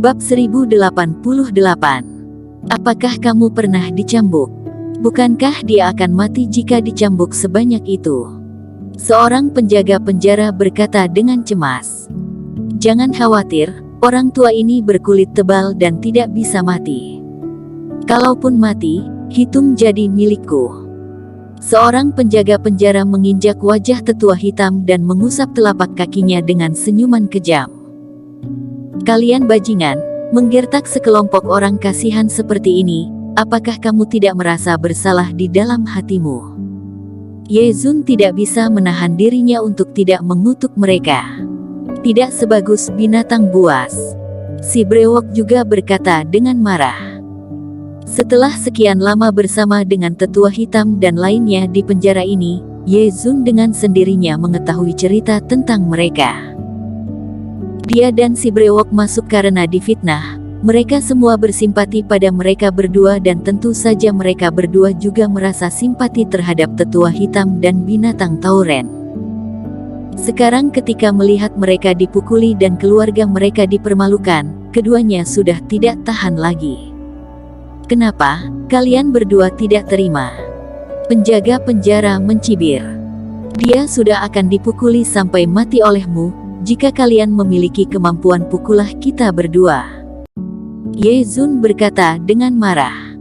Bab 1088. Apakah kamu pernah dicambuk? Bukankah dia akan mati jika dicambuk sebanyak itu? Seorang penjaga penjara berkata dengan cemas. Jangan khawatir, orang tua ini berkulit tebal dan tidak bisa mati. Kalaupun mati, hitung jadi milikku. Seorang penjaga penjara menginjak wajah tetua hitam dan mengusap telapak kakinya dengan senyuman kejam. Kalian bajingan, menggertak sekelompok orang kasihan seperti ini, apakah kamu tidak merasa bersalah di dalam hatimu? Ye Zun tidak bisa menahan dirinya untuk tidak mengutuk mereka. Tidak sebagus binatang buas. Si brewok juga berkata dengan marah. Setelah sekian lama bersama dengan tetua hitam dan lainnya di penjara ini, Ye Zun dengan sendirinya mengetahui cerita tentang mereka. Dia dan si brewok masuk karena difitnah. Mereka semua bersimpati pada mereka berdua dan tentu saja mereka berdua juga merasa simpati terhadap tetua hitam dan binatang tauren. Sekarang ketika melihat mereka dipukuli dan keluarga mereka dipermalukan, keduanya sudah tidak tahan lagi. Kenapa kalian berdua tidak terima? Penjaga penjara mencibir. Dia sudah akan dipukuli sampai mati olehmu. Jika kalian memiliki kemampuan, pukullah kita berdua. Ye Zun berkata dengan marah.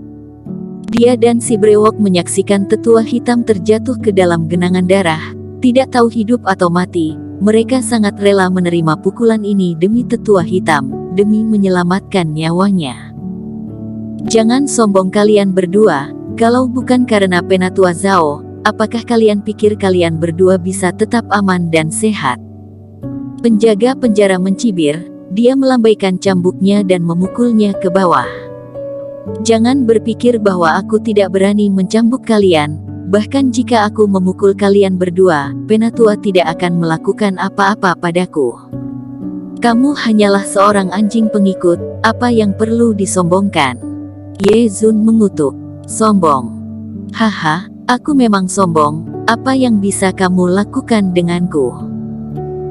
Dia dan si brewok menyaksikan tetua hitam terjatuh ke dalam genangan darah. Tidak tahu hidup atau mati, mereka sangat rela menerima pukulan ini demi tetua hitam, demi menyelamatkan nyawanya. Jangan sombong kalian berdua, kalau bukan karena Penatua Zhao, apakah kalian pikir kalian berdua bisa tetap aman dan sehat? Penjaga penjara mencibir, dia melambaikan cambuknya dan memukulnya ke bawah. Jangan berpikir bahwa aku tidak berani mencambuk kalian, bahkan jika aku memukul kalian berdua, Penatua tidak akan melakukan apa-apa padaku. Kamu hanyalah seorang anjing pengikut, apa yang perlu disombongkan? Ye Zun mengutuk. Sombong. Haha, aku memang sombong, apa yang bisa kamu lakukan denganku?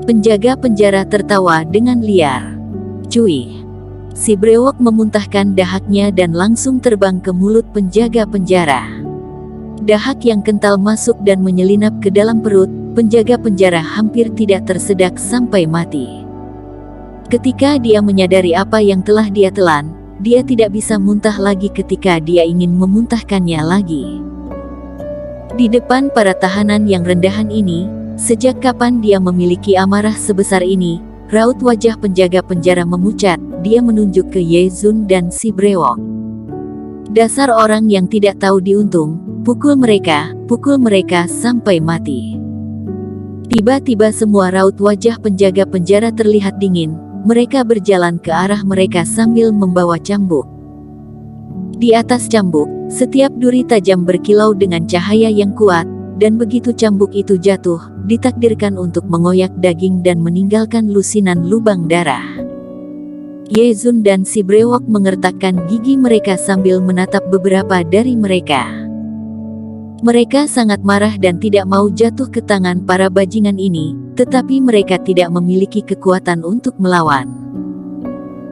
Penjaga penjara tertawa dengan liar. Cui. Si brewok memuntahkan dahaknya dan langsung terbang ke mulut penjaga penjara. Dahak yang kental masuk dan menyelinap ke dalam perut, penjaga penjara hampir tidak tersedak sampai mati. Ketika dia menyadari apa yang telah dia telan, dia tidak bisa muntah lagi ketika dia ingin memuntahkannya lagi. Di depan para tahanan yang rendahan ini, sejak kapan dia memiliki amarah sebesar ini? Raut wajah penjaga penjara memucat, dia menunjuk ke Ye Zun dan si brewok. Dasar orang yang tidak tahu diuntung, pukul mereka sampai mati. Tiba-tiba semua raut wajah penjaga penjara terlihat dingin. Mereka berjalan ke arah mereka sambil membawa cambuk. Di atas cambuk, setiap duri tajam berkilau dengan cahaya yang kuat, dan begitu cambuk itu jatuh, ditakdirkan untuk mengoyak daging dan meninggalkan lusinan lubang darah. Ye Zun dan si brewok mengertakkan gigi mereka sambil menatap beberapa dari mereka. Mereka sangat marah dan tidak mau jatuh ke tangan para bajingan ini, tetapi mereka tidak memiliki kekuatan untuk melawan.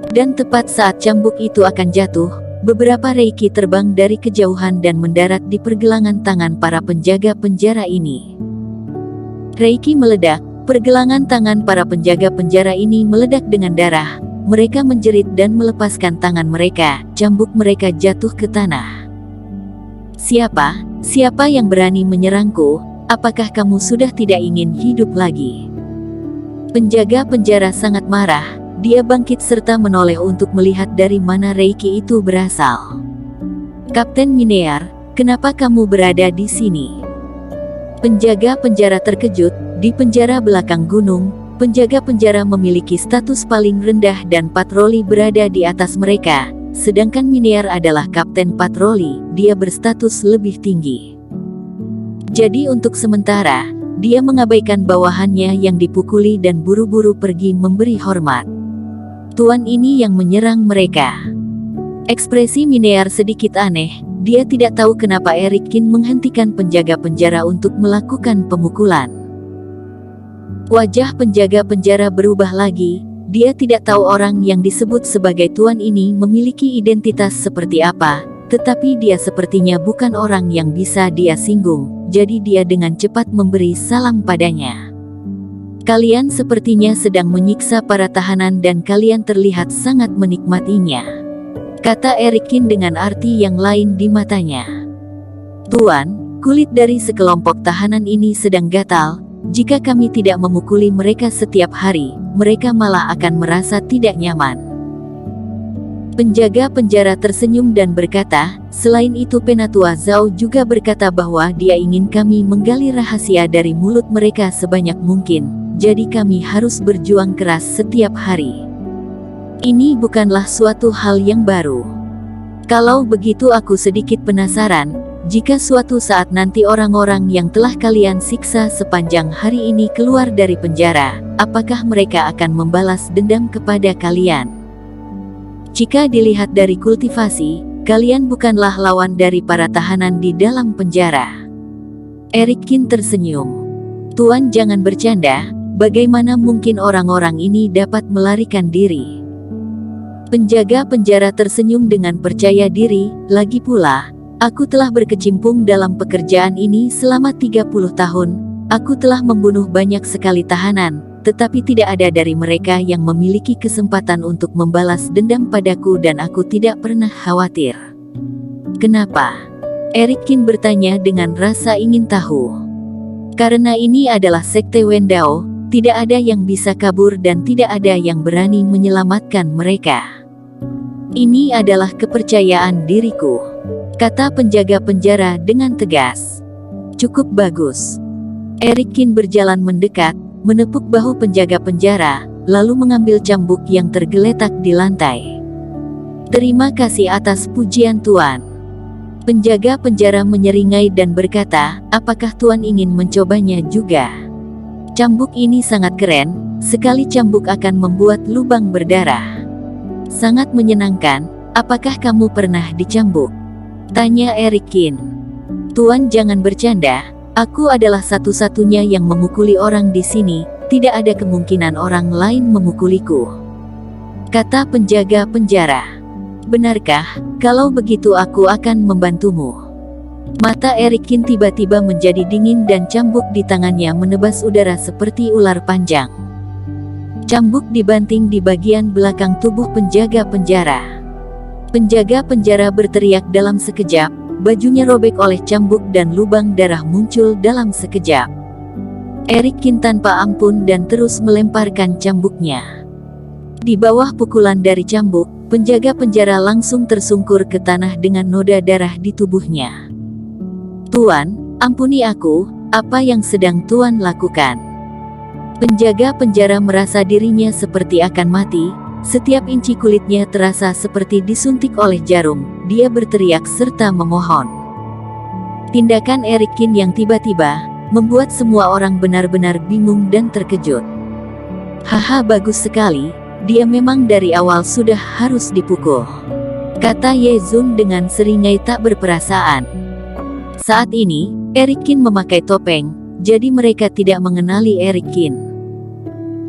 Dan tepat saat cambuk itu akan jatuh, beberapa reiki terbang dari kejauhan dan mendarat di pergelangan tangan para penjaga penjara ini. Reiki meledak, pergelangan tangan para penjaga penjara ini meledak dengan darah. Mereka menjerit dan melepaskan tangan mereka, cambuk mereka jatuh ke tanah. Siapa yang berani menyerangku? Apakah kamu sudah tidak ingin hidup lagi? Penjaga penjara sangat marah. Dia bangkit serta menoleh untuk melihat dari mana reiki itu berasal. Kapten Minear, kenapa kamu berada di sini? Penjaga penjara terkejut. Di penjara belakang gunung, penjaga penjara memiliki status paling rendah dan patroli berada di atas mereka. Sedangkan Minear adalah kapten patroli, dia berstatus lebih tinggi. Jadi untuk sementara, dia mengabaikan bawahannya yang dipukuli dan buru-buru pergi memberi hormat. Tuan ini yang menyerang mereka. Ekspresi Minear sedikit aneh, dia tidak tahu kenapa Erik Kin menghentikan penjaga penjara untuk melakukan pemukulan. Wajah penjaga penjara berubah lagi, dia tidak tahu orang yang disebut sebagai tuan ini memiliki identitas seperti apa, tetapi dia sepertinya bukan orang yang bisa dia singgung, jadi dia dengan cepat memberi salam padanya. Kalian sepertinya sedang menyiksa para tahanan dan kalian terlihat sangat menikmatinya, kata Erikin dengan arti yang lain di matanya. Tuan, kulit dari sekelompok tahanan ini sedang gatal. Jika kami tidak memukuli mereka setiap hari, mereka malah akan merasa tidak nyaman. Penjaga penjara tersenyum dan berkata, selain itu Penatua Zhao juga berkata bahwa dia ingin kami menggali rahasia dari mulut mereka sebanyak mungkin, jadi kami harus berjuang keras setiap hari. Ini bukanlah suatu hal yang baru. Kalau begitu aku sedikit penasaran, jika suatu saat nanti orang-orang yang telah kalian siksa sepanjang hari ini keluar dari penjara, apakah mereka akan membalas dendam kepada kalian? Jika dilihat dari kultivasi, kalian bukanlah lawan dari para tahanan di dalam penjara. Erikin tersenyum. Tuan jangan bercanda, bagaimana mungkin orang-orang ini dapat melarikan diri? Penjaga penjara tersenyum dengan percaya diri, lagi pula, aku telah berkecimpung dalam pekerjaan ini selama 30 tahun. Aku telah membunuh banyak sekali tahanan, tetapi tidak ada dari mereka yang memiliki kesempatan untuk membalas dendam padaku dan aku tidak pernah khawatir. Kenapa? Erikin bertanya dengan rasa ingin tahu. Karena ini adalah sekte Wendao, tidak ada yang bisa kabur dan tidak ada yang berani menyelamatkan mereka. Ini adalah kepercayaan diriku, kata penjaga penjara dengan tegas. Cukup bagus. Erikin berjalan mendekat, menepuk bahu penjaga penjara, lalu mengambil cambuk yang tergeletak di lantai. Terima kasih atas pujian Tuan. Penjaga penjara menyeringai dan berkata, apakah Tuan ingin mencobanya juga? Cambuk ini sangat keren, sekali cambuk akan membuat lubang berdarah. Sangat menyenangkan, apakah kamu pernah dicambuk? Tanya Erikin. Tuan jangan bercanda, aku adalah satu-satunya yang memukuli orang di sini, tidak ada kemungkinan orang lain memukuliku, kata penjaga penjara. Benarkah? Kalau begitu aku akan membantumu. Mata Erikin tiba-tiba menjadi dingin dan cambuk di tangannya menebas udara seperti ular panjang. Cambuk dibanting di bagian belakang tubuh penjaga penjara. Penjaga penjara berteriak dalam sekejap, bajunya robek oleh cambuk dan lubang darah muncul dalam sekejap. Erikin tanpa ampun dan terus melemparkan cambuknya. Di bawah pukulan dari cambuk, penjaga penjara langsung tersungkur ke tanah dengan noda darah di tubuhnya. Tuan, ampuni aku, apa yang sedang Tuan lakukan? Penjaga penjara merasa dirinya seperti akan mati. Setiap inci kulitnya terasa seperti disuntik oleh jarum. Dia berteriak serta memohon. Tindakan Erikin yang tiba-tiba membuat semua orang benar-benar bingung dan terkejut. Haha, bagus sekali, dia memang dari awal sudah harus dipukul, kata Yezun dengan seringai tak berperasaan. Saat ini, Erikin memakai topeng, jadi mereka tidak mengenali Erikin.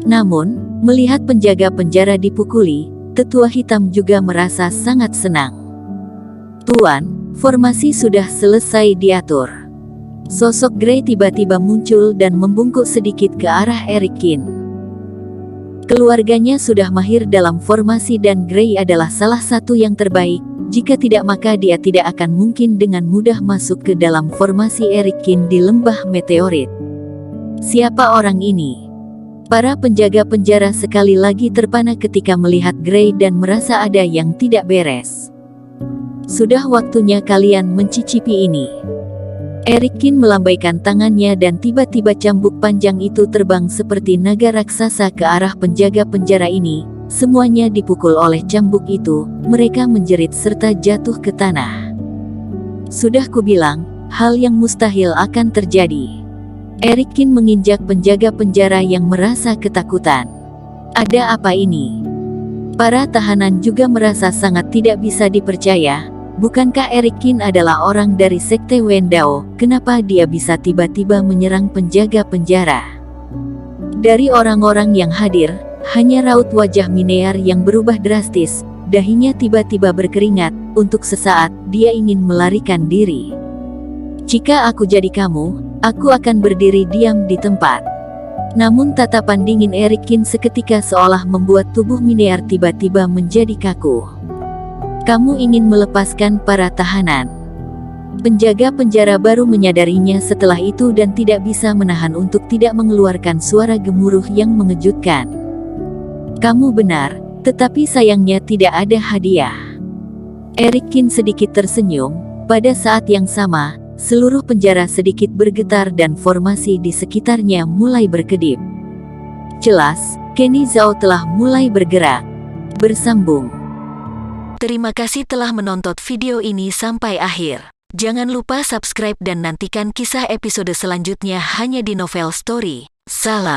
Namun, melihat penjaga penjara dipukuli, tetua hitam juga merasa sangat senang. Tuan, formasi sudah selesai diatur. Sosok Grey tiba-tiba muncul dan membungkuk sedikit ke arah Erikin. Keluarganya sudah mahir dalam formasi dan Grey adalah salah satu yang terbaik. Jika tidak maka dia tidak akan mungkin dengan mudah masuk ke dalam formasi Erikin di lembah meteorit. Siapa orang ini? Para penjaga penjara sekali lagi terpana ketika melihat Grey dan merasa ada yang tidak beres. Sudah waktunya kalian mencicipi ini. Erikin melambaikan tangannya dan tiba-tiba cambuk panjang itu terbang seperti naga raksasa ke arah penjaga penjara ini. Semuanya dipukul oleh cambuk itu, mereka menjerit serta jatuh ke tanah. Sudah kubilang, hal yang mustahil akan terjadi. Erikin menginjak penjaga penjara yang merasa ketakutan. Ada apa ini? Para tahanan juga merasa sangat tidak bisa dipercaya. Bukankah Erikin adalah orang dari sekte Wendao? Kenapa dia bisa tiba-tiba menyerang penjaga penjara? Dari orang-orang yang hadir, Hanya raut wajah Minear yang berubah drastis, dahinya tiba-tiba berkeringat, untuk sesaat, dia ingin melarikan diri. Jika aku jadi kamu, aku akan berdiri diam di tempat. Namun tatapan dingin Erikin seketika seolah membuat tubuh Minear tiba-tiba menjadi kaku. Kamu ingin melepaskan para tahanan. Penjaga penjara baru menyadarinya setelah itu dan tidak bisa menahan untuk tidak mengeluarkan suara gemuruh yang mengejutkan. Kamu benar, tetapi sayangnya tidak ada hadiah. Erikin sedikit tersenyum. Pada saat yang sama, seluruh penjara sedikit bergetar dan formasi di sekitarnya mulai berkedip. Jelas, Kenny Zhao telah mulai bergerak. Bersambung. Terima kasih telah menonton video ini sampai akhir. Jangan lupa subscribe dan nantikan kisah episode selanjutnya hanya di Novel Story. Salam.